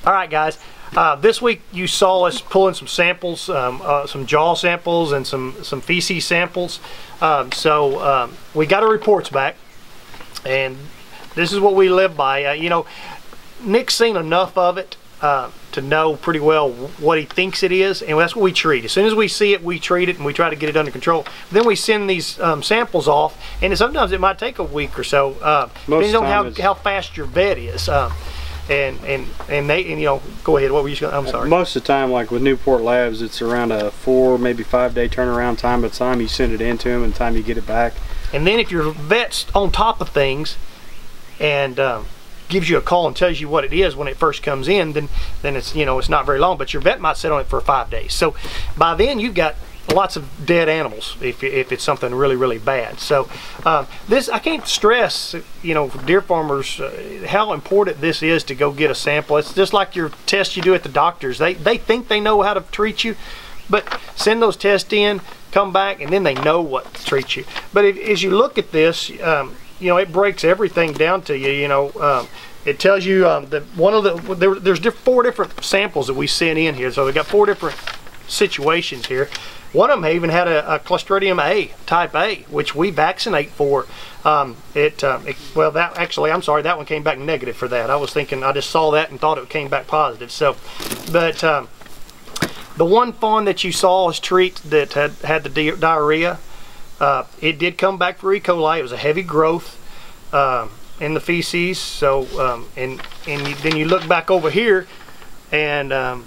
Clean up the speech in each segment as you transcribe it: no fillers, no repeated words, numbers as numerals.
All right, guys. This week you saw us pulling some samples, some jaw samples and some feces samples. We got our reports back, and this is what we live by. You know, Nick's seen enough of it to know pretty well what he thinks it is, and that's what we treat. As soon as we see it, we treat it, and we try to get it under control. Then we send these samples off, and sometimes it might take a week or so, depending on how fast your vet is. And you know, go ahead. What were you going? I'm sorry. Most of the time, like with Newport Labs, it's around a 4, maybe 5 day turnaround time by the time you send it into them and the time you get it back. And then if your vet's on top of things and gives you a call and tells you what it is when it first comes in, then it's, you know, it's not very long. But your vet might sit on it for 5 days. So by then you've got lots of dead animals if it's something really bad. So this, I can't stress, you know, deer farmers, how important this is to go get a sample. It's just like your tests you do at the doctors. They think they know how to treat you, but send those tests in, come back, and then they know what to treat you. But as you look at this, you know, it breaks everything down to you. You know, it tells you that there's 4 different samples that we sent in here. So we got 4 different situations here. One of them even had a Clostridium A, type A, which we vaccinate for. Well, that actually, I'm sorry, that one came back negative for that. I was thinking, I just saw that and thought it came back positive. So, but the one fawn that you saw us treat that had the diarrhea, it did come back for E. coli. It was a heavy growth in the feces. So, and then you look back over here, and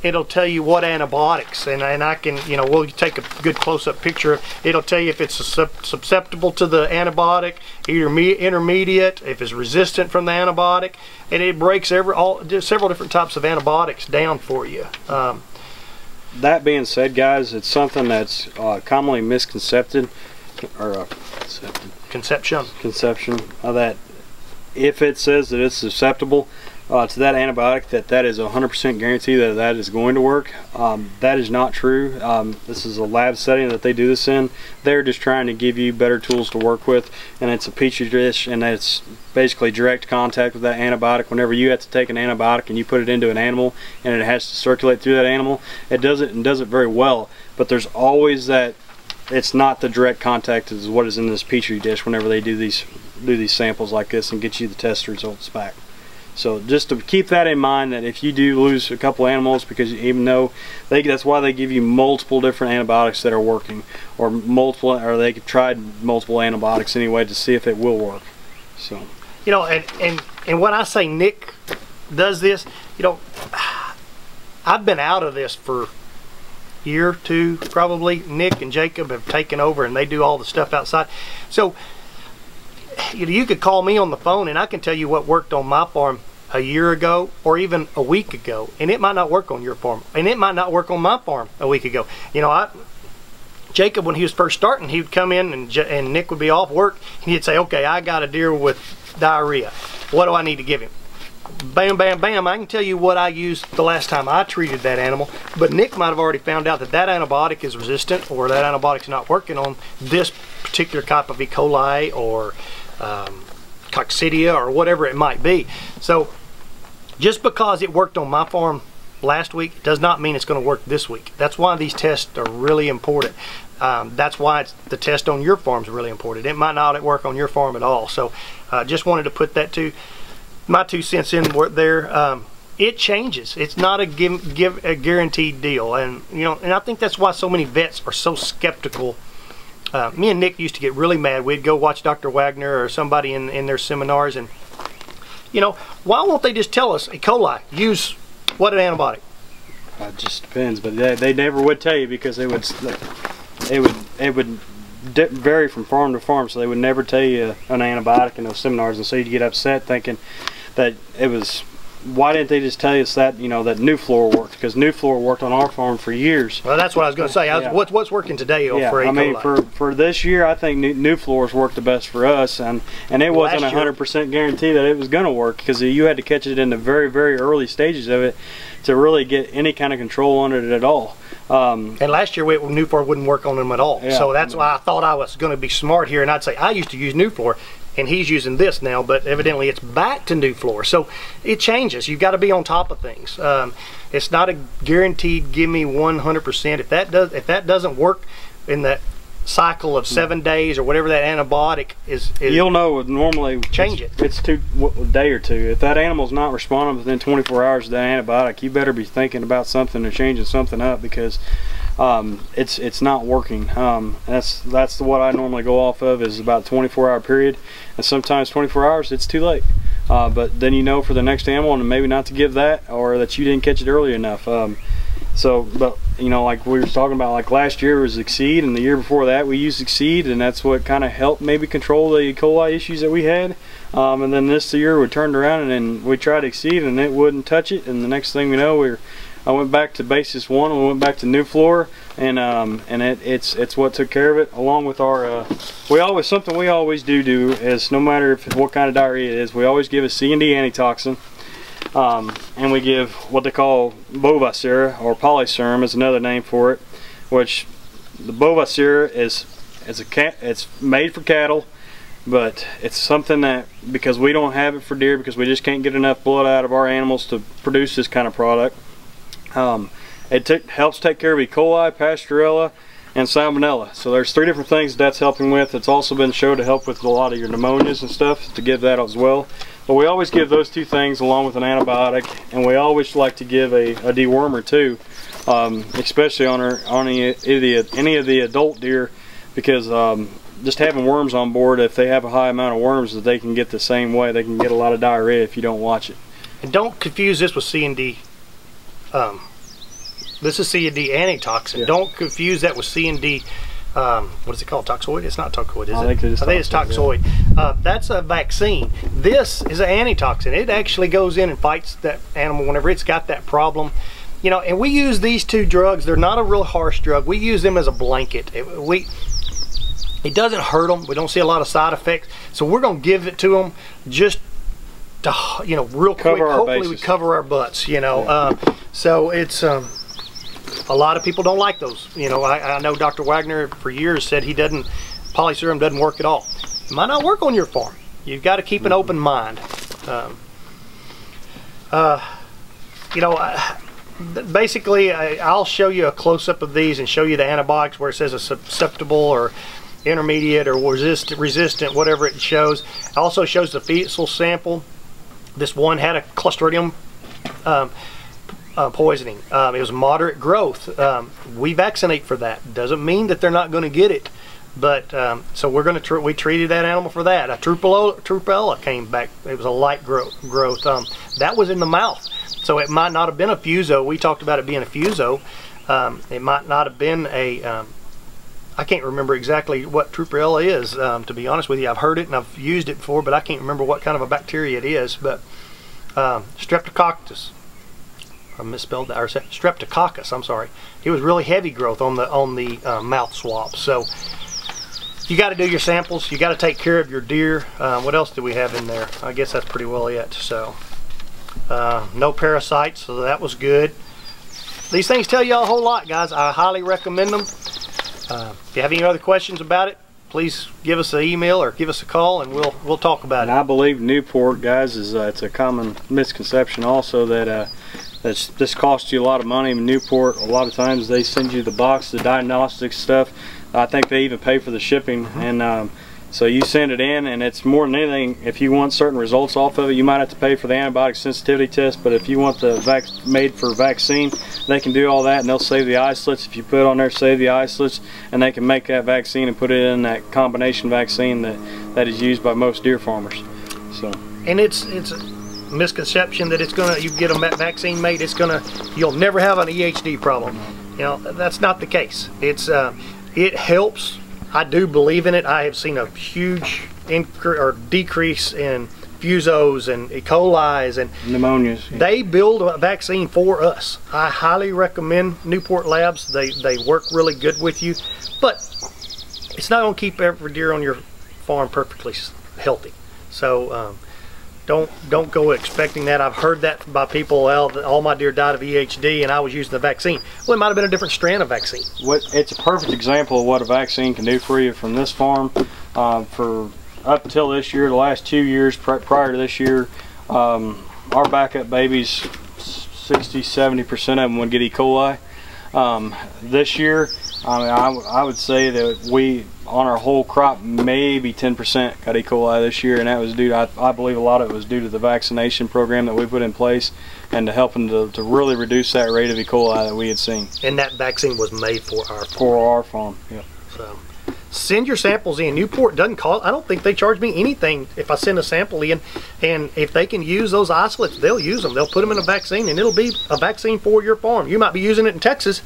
it'll tell you what antibiotics, and I can, you know, we'll take a good close-up picture. It'll tell you if it's susceptible to the antibiotic, intermediate, if it's resistant from the antibiotic, and it breaks several different types of antibiotics down for you. That being said, guys, it's something that's commonly misconcepted, or conception that if it says that it's susceptible to that antibiotic, that is 100% guarantee that is going to work. That is not true. This is a lab setting that they do this in. They're just trying to give you better tools to work with, and it's a petri dish, and it's basically direct contact with that antibiotic. Whenever you have to take an antibiotic and you put it into an animal and it has to circulate through that animal, it does it, and does it very well. But there's always that, it's not the direct contact is what is in this petri dish whenever they do these samples like this and get you the test results back. So just to keep that in mind, that if you do lose a couple animals, because even though that's why they give you multiple different antibiotics that are working, or they've tried multiple antibiotics anyway to see if it will work. So, you know, and when I say Nick does this, you know, I've been out of this for a year, 2 probably. Nick and Jacob have taken over, and they do all the stuff outside. So you could call me on the phone and I can tell you what worked on my farm a year ago or even a week ago, and it might not work on your farm, and it might not work on my farm a week ago. You know, Jacob, when he was first starting, he would come in and Nick would be off work, and he'd say, okay, I got a deer with diarrhea. What do I need to give him? Bam, bam, bam. I can tell you what I used the last time I treated that animal, but Nick might have already found out that antibiotic is resistant, or that antibiotic's not working on this particular type of E. coli or coccidia or whatever it might be. So just because it worked on my farm last week does not mean it's going to work this week. That's why these tests are really important. That's why the test on your farm is really important. It might not work on your farm at all. So just wanted to put that my 2 cents in there. It changes. It's not a guaranteed deal, and you know, and I think that's why so many vets are so skeptical. Me and Nick used to get really mad. We'd go watch Dr. Wagner or somebody in their seminars, and you know, why won't they just tell us E. coli, use what antibiotic? It just depends, but they never would tell you, because it would vary from farm to farm, so they would never tell you an antibiotic in those seminars, and so you'd get upset thinking that it was, why didn't they just tell us that, you know, that Nuflor worked? Because Nuflor worked on our farm for years. Well, that's what I was going to say. Yeah. What's working today for E. coli? I mean, for this year, I think Nuflor's worked the best for us, and it wasn't 100% guarantee that it was going to work, because you had to catch it in the very early stages of it to really get any kind of control on it at all. And last year Nuflor wouldn't work on them at all. Yeah, so that's why I thought I was going to be smart here, and I'd say I used to use Nuflor. and he's using this now, but evidently it's back to Nuflora. So it changes. You've got to be on top of things. It's not a guaranteed give me 100%. If that doesn't work in that cycle of 7 days or whatever that antibiotic is you'll know normally change it's a day or two. If that animal's not responding within 24 hours of that antibiotic, you better be thinking about something or changing something up, because it's not working. That's what I normally go off of, is about a 24-hour period, and sometimes 24 hours it's too late. But then you know for the next animal, and maybe not to give that, or that you didn't catch it early enough. But you know, like we were talking about, like last year was Exceed, and the year before that we used Exceed, and that's what kind of helped maybe control the E. coli issues that we had. And then this year we turned around and then we tried Exceed, and it wouldn't touch it. And the next thing we know, I went back to Basis 1, and we went back to Nuflora, and it's what took care of it, along with our something we always do is, no matter what kind of diarrhea it is, we always give a C&D antitoxin. And we give what they call Bovacera, or Polyserum is another name for it, which the Bovacera it's made for cattle, but it's something that, because we don't have it for deer, because we just can't get enough blood out of our animals to produce this kind of product, it helps take care of E. coli, Pasteurella, and Salmonella. So there's 3 different things that's helping with. It's also been shown to help with a lot of your pneumonias and stuff, to give that as well. But we always give those 2 things along with an antibiotic, and we always like to give a dewormer too, especially on any of the adult deer, because just having worms on board, if they have a high amount of worms, that they can get the same way. They can get a lot of diarrhea if you don't watch it. And don't confuse this with C&D. This is C&D antitoxin. Yeah. Don't confuse that with C&D. What is it called? Toxoid? It's not Toxoid, is it? I think it's Toxoid. Yeah. That's a vaccine. This is an antitoxin. It actually goes in and fights that animal whenever it's got that problem. You know, and we use these 2 drugs. They're not a real harsh drug. We use them as a blanket. It doesn't hurt them. We don't see a lot of side effects. So we're going to give it to them just to, you know, real quick. Hopefully we cover our butts, you know. Yeah. So it's... a lot of people don't like those. You know, I know Dr. Wagner for years said Polyserum doesn't work at all. It might not work on your farm. You've got to keep an open mind. You know, basically I'll show you a close-up of these and show you the antibiotics where it says a susceptible or intermediate or resistant, whatever it shows. It also shows the fecal sample. This one had a Clostridium poisoning. It was moderate growth. We vaccinate for that. Doesn't mean that they're not going to get it, but so we treated that animal for that. A Trupella came back. It was a light growth. That was in the mouth, so it might not have been a Fuso. We talked about it being a Fuso. It might not have been a I can't remember exactly what Trupella is, to be honest with you. I've heard it and I've used it before, but I can't remember what kind of a bacteria it is. But Streptococcus, I misspelled that, or Streptococcus, I'm sorry. It was really heavy growth on the mouth swab. So you got to do your samples. You got to take care of your deer. What else do we have in there? I guess that's pretty well it. So no parasites, so that was good. These things tell you a whole lot, guys. I highly recommend them. If you have any other questions about it, please give us an email or give us a call, and we'll talk about it. I believe Newport, guys, is it's a common misconception also that this costs you a lot of money. In Newport, a lot of times they send you the box, the diagnostic stuff. I think they even pay for the shipping, and so you send it in, and it's more than anything, if you want certain results off of it, you might have to pay for the antibiotic sensitivity test. But if you want the made for vaccine, they can do all that, and they'll save the isolates. If you put on there, save the isolates, and they can make that vaccine and put it in that combination vaccine that is used by most deer farmers. So, and it's a misconception that you get a vaccine made, you'll never have an EHD problem. You know, that's not the case. It helps. I do believe in it. I have seen a huge decrease in Fusos and E. coli's and pneumonias. Yeah. They build a vaccine for us. I highly recommend Newport Labs. They work really good with you, but it's not going to keep every deer on your farm perfectly healthy. So don't go expecting that. I've heard that by people. Well, all my deer died of EHD and I was using the vaccine. Well, it might have been a different strand of vaccine. It's a perfect example of what a vaccine can do for you from this farm. For up until this year, the last 2 years prior to this year, our backup babies, 60–70% of them would get E. coli. This year, I would say that we, on our whole crop, maybe 10% got E. coli this year, and that was due to, I believe a lot of it was due to the vaccination program that we put in place and to helping to really reduce that rate of E. coli that we had seen. And that vaccine was made for our farm. For our farm, yeah. So send your samples in. Newport doesn't cost, I don't think they charge me anything if I send a sample in, and if they can use those isolates, they'll use them. They'll put them in a vaccine, and it'll be a vaccine for your farm. You might be using it in Texas,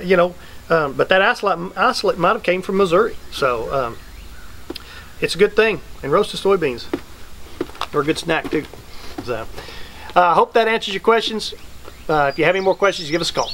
you know, but that isolate might have came from Missouri. So it's a good thing. And roasted soybeans are a good snack too. So I hope that answers your questions. If you have any more questions, give us a call.